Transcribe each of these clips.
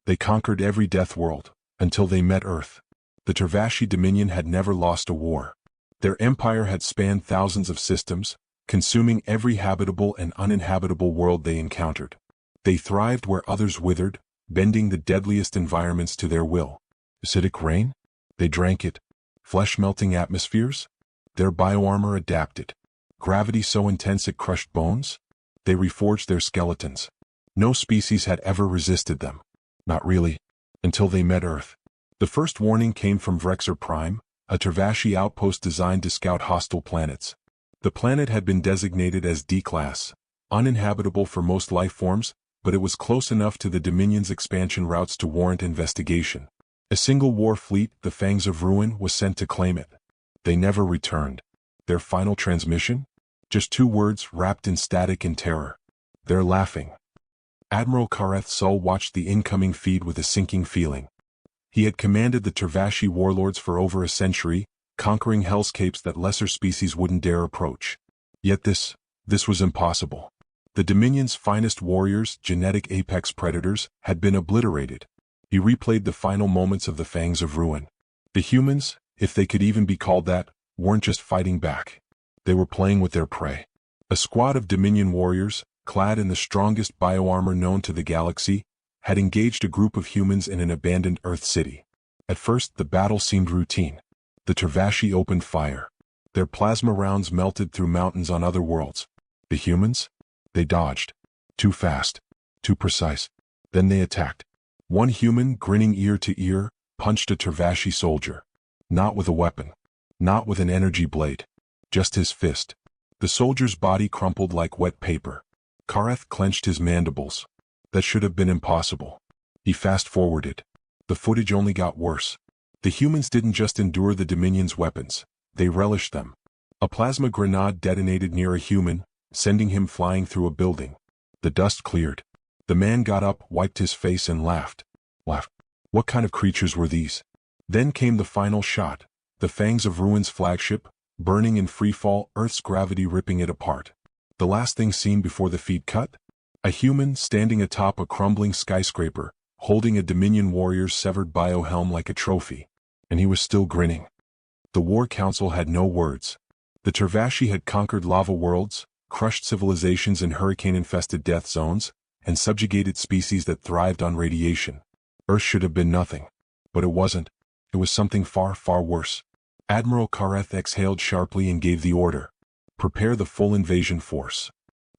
They conquered every Deathworld, until they met Earth. The Tervashi Dominion had never lost a war. Their empire had spanned thousands of systems, consuming every habitable and uninhabitable world they encountered. They thrived where others withered, bending the deadliest environments to their will. Acidic rain? They drank it. Flesh-melting atmospheres? Their bioarmor adapted. Gravity so intense it crushed bones? They reforged their skeletons. No species had ever resisted them. Not really, until they met Earth. The first warning came from Vrexer Prime, a Tervashi outpost designed to scout hostile planets. The planet had been designated as D-class, uninhabitable for most life forms, but it was close enough to the Dominion's expansion routes to warrant investigation. A single war fleet, the Fangs of Ruin, was sent to claim it. They never returned. Their final transmission? Just 2 words wrapped in static and terror. They're laughing. Admiral Kareth Sul watched the incoming feed with a sinking feeling. He had commanded the Tervashi warlords for over a century, conquering hellscapes that lesser species wouldn't dare approach. Yet this was impossible. The Dominion's finest warriors, genetic apex predators, had been obliterated. He replayed the final moments of the Fangs of Ruin. The humans, if they could even be called that, weren't just fighting back. They were playing with their prey. A squad of Dominion warriors, clad in the strongest bioarmor known to the galaxy, had engaged a group of humans in an abandoned Earth city. At first, the battle seemed routine. The Tervashi opened fire. Their plasma rounds melted through mountains on other worlds. The humans? They dodged. Too fast. Too precise. Then they attacked. One human, grinning ear to ear, punched a Tervashi soldier. Not with a weapon. Not with an energy blade. Just his fist. The soldier's body crumpled like wet paper. Kareth clenched his mandibles. That should have been impossible. He fast-forwarded. The footage only got worse. The humans didn't just endure the Dominion's weapons. They relished them. A plasma grenade detonated near a human, sending him flying through a building. The dust cleared. The man got up, wiped his face and laughed. What kind of creatures were these? Then came the final shot. The Fangs of Ruin's flagship, burning in freefall, Earth's gravity ripping it apart. The last thing seen before the feed cut? A human standing atop a crumbling skyscraper, holding a Dominion warrior's severed biohelm like a trophy. And he was still grinning. The War Council had no words. The Tervashi had conquered lava worlds, crushed civilizations in hurricane-infested death zones, and subjugated species that thrived on radiation. Earth should have been nothing. But it wasn't. It was something far, far worse. Admiral Kareth exhaled sharply and gave the order. Prepare the full invasion force.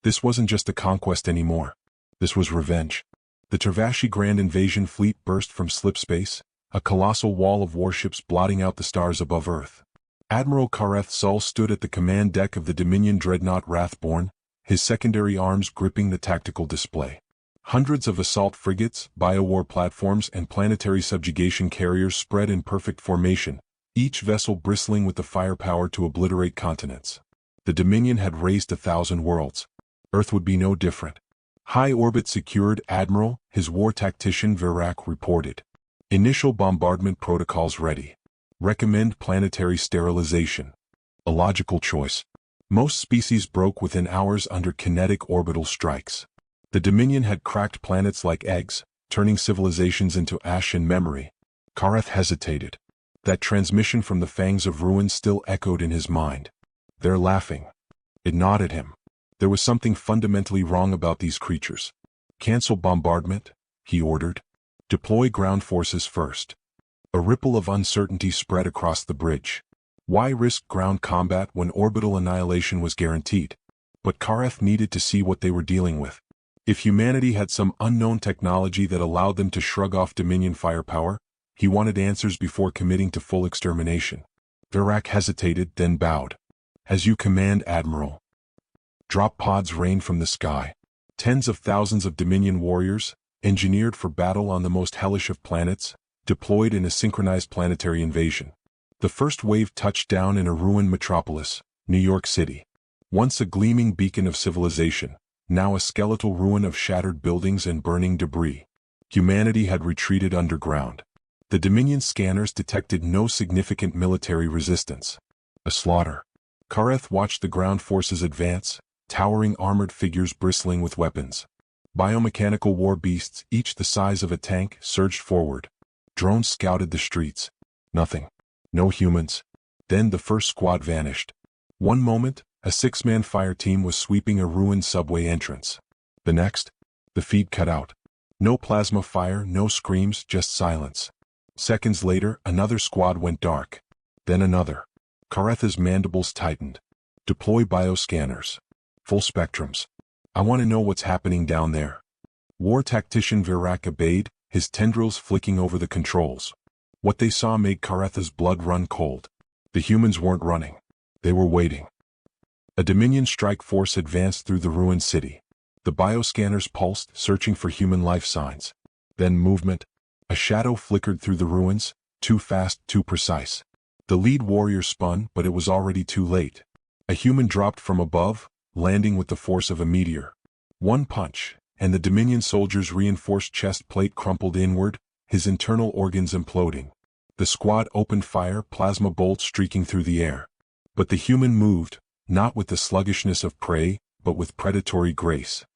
This wasn't just a conquest anymore. This was revenge. The Tervashi Grand Invasion Fleet burst from slipspace, a colossal wall of warships blotting out the stars above Earth. Admiral Kareth Sul stood at the command deck of the Dominion dreadnought Wrathborn, his secondary arms gripping the tactical display. Hundreds of assault frigates, biowar platforms, and planetary subjugation carriers spread in perfect formation, each vessel bristling with the firepower to obliterate continents. The Dominion had raised 1,000 worlds. Earth would be no different. High orbit secured, Admiral, his war tactician Virak reported. Initial bombardment protocols ready. Recommend planetary sterilization. A logical choice. Most species broke within hours under kinetic orbital strikes. The Dominion had cracked planets like eggs, turning civilizations into ash in memory. Kareth hesitated. That transmission from the Fangs of Ruin still echoed in his mind. They're laughing. It gnawed at him. There was something fundamentally wrong about these creatures. Cancel bombardment, he ordered. Deploy ground forces first. A ripple of uncertainty spread across the bridge. Why risk ground combat when orbital annihilation was guaranteed? But Kareth needed to see what they were dealing with. If humanity had some unknown technology that allowed them to shrug off Dominion firepower, he wanted answers before committing to full extermination. Virak hesitated, then bowed. As you command, Admiral. Drop pods rained from the sky. Tens of thousands of Dominion warriors, engineered for battle on the most hellish of planets, deployed in a synchronized planetary invasion. The first wave touched down in a ruined metropolis, New York City. Once a gleaming beacon of civilization, now a skeletal ruin of shattered buildings and burning debris. Humanity had retreated underground. The Dominion scanners detected no significant military resistance. A slaughter. Kareth watched the ground forces advance, towering armored figures bristling with weapons. Biomechanical war beasts, each the size of a tank, surged forward. Drones scouted the streets. Nothing. No humans. Then the first squad vanished. One moment, a 6-man fire team was sweeping a ruined subway entrance. The next, the feed cut out. No plasma fire, no screams, just silence. Seconds later, another squad went dark. Then another. Karetha's mandibles tightened. Deploy bioscanners. Full spectrums. I want to know what's happening down there. War tactician Virak obeyed, his tendrils flicking over the controls. What they saw made Karetha's blood run cold. The humans weren't running. They were waiting. A Dominion strike force advanced through the ruined city. The bioscanners pulsed, searching for human life signs. Then movement. A shadow flickered through the ruins, too fast, too precise. The lead warrior spun, but it was already too late. A human dropped from above, landing with the force of a meteor. One punch, and the Dominion soldier's reinforced chest plate crumpled inward, his internal organs imploding. The squad opened fire, plasma bolts streaking through the air. But the human moved, not with the sluggishness of prey, but with predatory grace.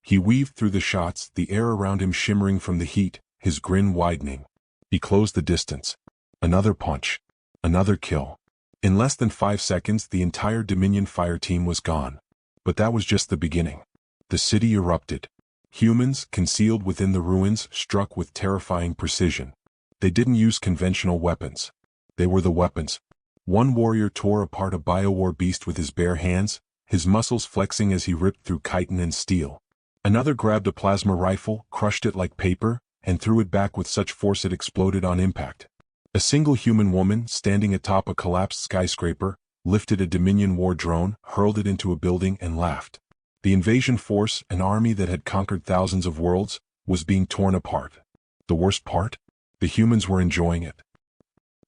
He weaved through the shots, the air around him shimmering from the heat, his grin widening. He closed the distance. Another punch. Another kill. In less than 5 seconds, the entire Dominion fire team was gone. But that was just the beginning. The city erupted. Humans, concealed within the ruins, struck with terrifying precision. They didn't use conventional weapons. They were the weapons. One warrior tore apart a biowar beast with his bare hands, his muscles flexing as he ripped through chitin and steel. Another grabbed a plasma rifle, crushed it like paper, and threw it back with such force it exploded on impact. A single human woman, standing atop a collapsed skyscraper, lifted a Dominion war drone, hurled it into a building, and laughed. The invasion force, an army that had conquered thousands of worlds, was being torn apart. The worst part? The humans were enjoying it.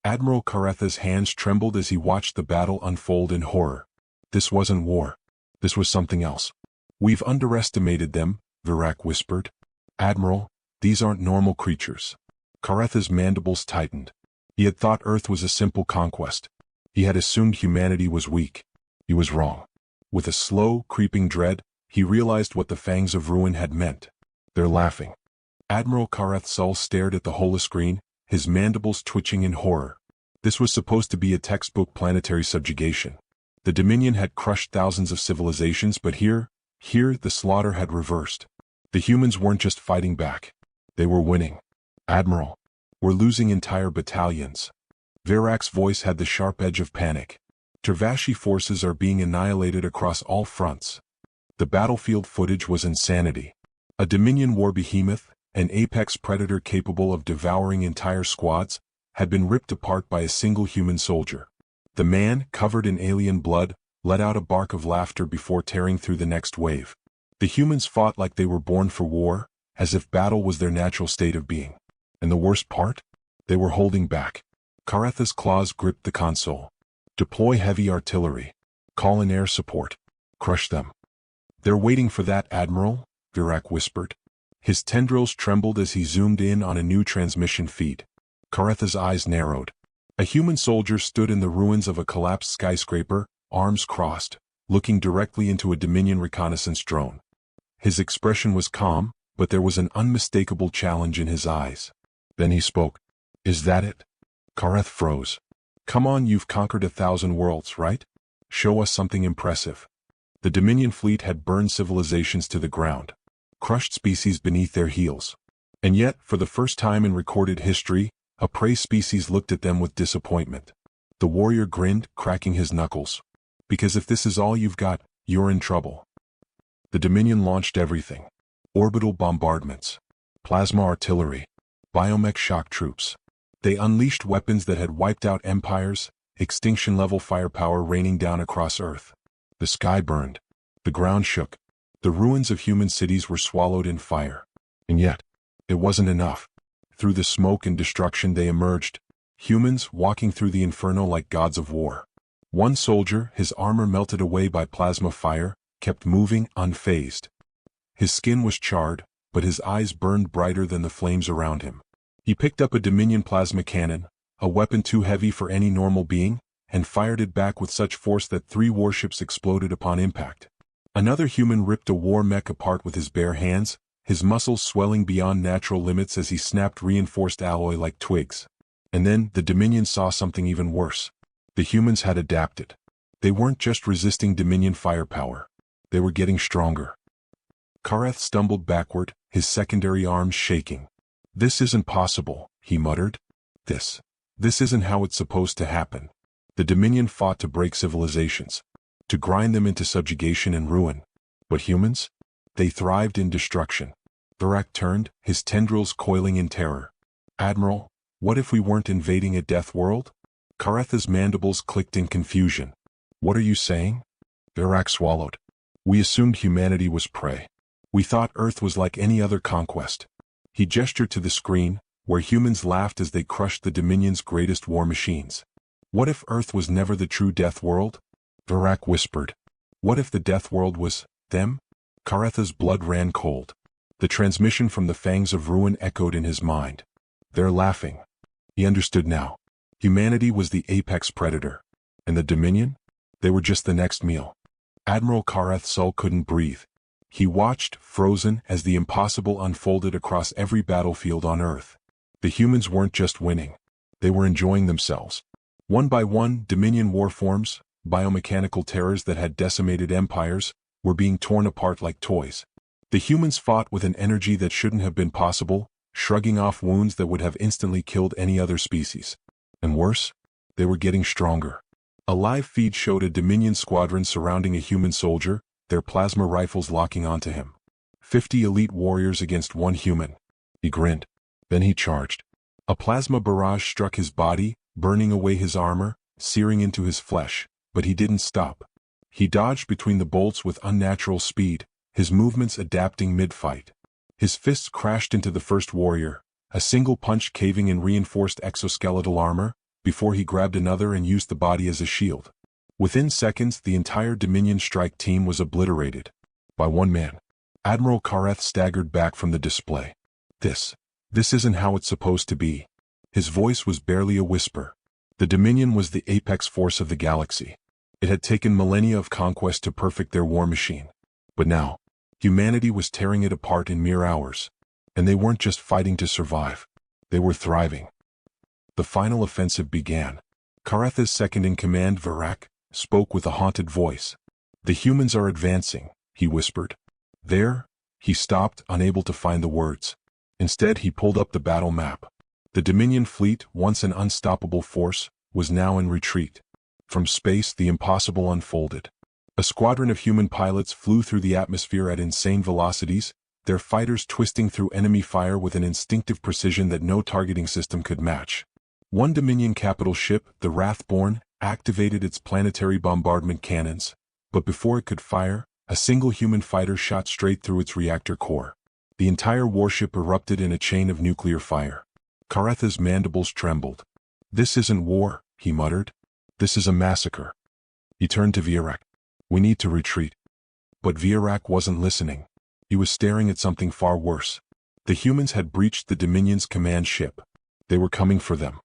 Admiral Karetha's hands trembled as he watched the battle unfold in horror. This wasn't war. This was something else. We've underestimated them, Virak whispered. Admiral, these aren't normal creatures. Karetha's mandibles tightened. He had thought Earth was a simple conquest. He had assumed humanity was weak. He was wrong. With a slow, creeping dread, he realized what the fangs of ruin had meant. They're laughing. Admiral Kareth Sul stared at the holoscreen, his mandibles twitching in horror. This was supposed to be a textbook planetary subjugation. The Dominion had crushed thousands of civilizations, but here, the slaughter had reversed. The humans weren't just fighting back. They were winning. Admiral, we're losing entire battalions. Virak's voice had the sharp edge of panic. Tervashi forces are being annihilated across all fronts. The battlefield footage was insanity. A Dominion war behemoth, an apex predator capable of devouring entire squads, had been ripped apart by a single human soldier. The man, covered in alien blood, let out a bark of laughter before tearing through the next wave. The humans fought like they were born for war, as if battle was their natural state of being. And the worst part? They were holding back. Karetha's claws gripped the console. Deploy heavy artillery. Call in air support. Crush them. They're waiting for that, Admiral, Virak whispered. His tendrils trembled as he zoomed in on a new transmission feed. Karetha's eyes narrowed. A human soldier stood in the ruins of a collapsed skyscraper, arms crossed, looking directly into a Dominion reconnaissance drone. His expression was calm, but there was an unmistakable challenge in his eyes. Then he spoke. Is that it? Kareth froze. Come on, you've conquered 1,000 worlds, right? Show us something impressive. The Dominion fleet had burned civilizations to the ground, crushed species beneath their heels. And yet, for the first time in recorded history, a prey species looked at them with disappointment. The warrior grinned, cracking his knuckles. Because if this is all you've got, you're in trouble. The Dominion launched everything. Orbital bombardments. Plasma artillery. Biomech shock troops. They unleashed weapons that had wiped out empires, extinction-level firepower raining down across Earth. The sky burned. The ground shook. The ruins of human cities were swallowed in fire. And yet, it wasn't enough. Through the smoke and destruction they emerged, humans walking through the inferno like gods of war. One soldier, his armor melted away by plasma fire, kept moving unfazed. His skin was charred, but his eyes burned brighter than the flames around him. He picked up a Dominion plasma cannon, a weapon too heavy for any normal being, and fired it back with such force that 3 warships exploded upon impact. Another human ripped a war mech apart with his bare hands, his muscles swelling beyond natural limits as he snapped reinforced alloy like twigs. And then, the Dominion saw something even worse. The humans had adapted. They weren't just resisting Dominion firepower. They were getting stronger. Kareth stumbled backward, his secondary arms shaking. "This isn't possible," he muttered. This isn't how it's supposed to happen." The Dominion fought to break civilizations, to grind them into subjugation and ruin. But humans? They thrived in destruction. Virac turned, his tendrils coiling in terror. "Admiral, what if we weren't invading a death world?" Karetha's mandibles clicked in confusion. "What are you saying?" Virac swallowed. "We assumed humanity was prey. We thought Earth was like any other conquest." He gestured to the screen, where humans laughed as they crushed the Dominion's greatest war machines. "What if Earth was never the true death world?" Virac whispered. "What if the death world was them?" Karetha's blood ran cold. The transmission from the fangs of ruin echoed in his mind. "They're laughing." He understood now. Humanity was the apex predator. And the Dominion? They were just the next meal. Admiral Kareth Sul couldn't breathe. He watched, frozen, as the impossible unfolded across every battlefield on Earth. The humans weren't just winning. They were enjoying themselves. One by one, Dominion warforms, biomechanical terrors that had decimated empires, were being torn apart like toys. The humans fought with an energy that shouldn't have been possible, shrugging off wounds that would have instantly killed any other species. And worse, they were getting stronger. A live feed showed a Dominion squadron surrounding a human soldier, their plasma rifles locking onto him. 50 elite warriors against one human. He grinned. Then he charged. A plasma barrage struck his body, burning away his armor, searing into his flesh, but he didn't stop. He dodged between the bolts with unnatural speed, his movements adapting mid-fight. His fists crashed into the first warrior, a single punch caving in reinforced exoskeletal armor, before he grabbed another and used the body as a shield. Within seconds, the entire Dominion strike team was obliterated. By one man. Admiral Kareth staggered back from the display. This isn't how it's supposed to be." His voice was barely a whisper. The Dominion was the apex force of the galaxy. It had taken millennia of conquest to perfect their war machine. But now, humanity was tearing it apart in mere hours. And they weren't just fighting to survive. They were thriving. The final offensive began. Karetha's second-in-command, Virac, spoke with a haunted voice. "The humans are advancing," he whispered. "There." He stopped, unable to find the words. Instead, he pulled up the battle map. The Dominion fleet, once an unstoppable force, was now in retreat. From space, the impossible unfolded. A squadron of human pilots flew through the atmosphere at insane velocities, their fighters twisting through enemy fire with an instinctive precision that no targeting system could match. One Dominion capital ship, the Wrathborn, activated its planetary bombardment cannons, but before it could fire, a single human fighter shot straight through its reactor core. The entire warship erupted in a chain of nuclear fire. Karetha's mandibles trembled. "This isn't war," he muttered. "This is a massacre." He turned to Virac. "We need to retreat." But Virac wasn't listening. He was staring at something far worse. The humans had breached the Dominion's command ship. They were coming for them.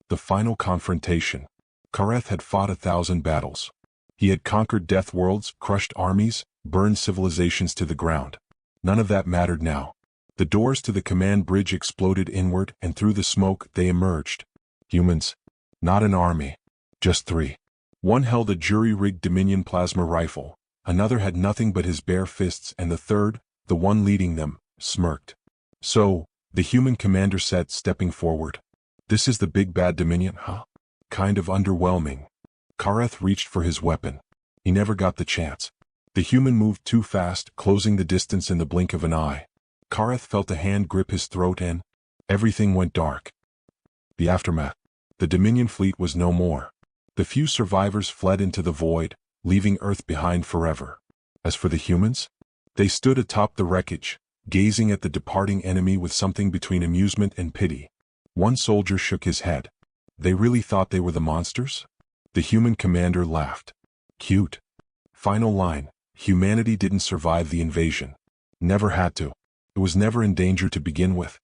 The final confrontation. Kareth had fought 1,000 battles. He had conquered death worlds, crushed armies, burned civilizations to the ground. None of that mattered now. The doors to the command bridge exploded inward, and through the smoke they emerged. Humans. Not an army. Just 3. One held a jury-rigged Dominion plasma rifle, another had nothing but his bare fists, and the third, the one leading them, smirked. "So," the human commander said, stepping forward. "This is the big bad Dominion, huh? Kind of underwhelming." Kareth reached for his weapon. He never got the chance. The human moved too fast, closing the distance in the blink of an eye. Kareth felt a hand grip his throat and everything went dark. The aftermath. The Dominion fleet was no more. The few survivors fled into the void, leaving Earth behind forever. As for the humans, they stood atop the wreckage, gazing at the departing enemy with something between amusement and pity. One soldier shook his head. They really thought they were the monsters? The human commander laughed. Cute. Final line. Humanity didn't survive the invasion. Never had to. It was never in danger to begin with.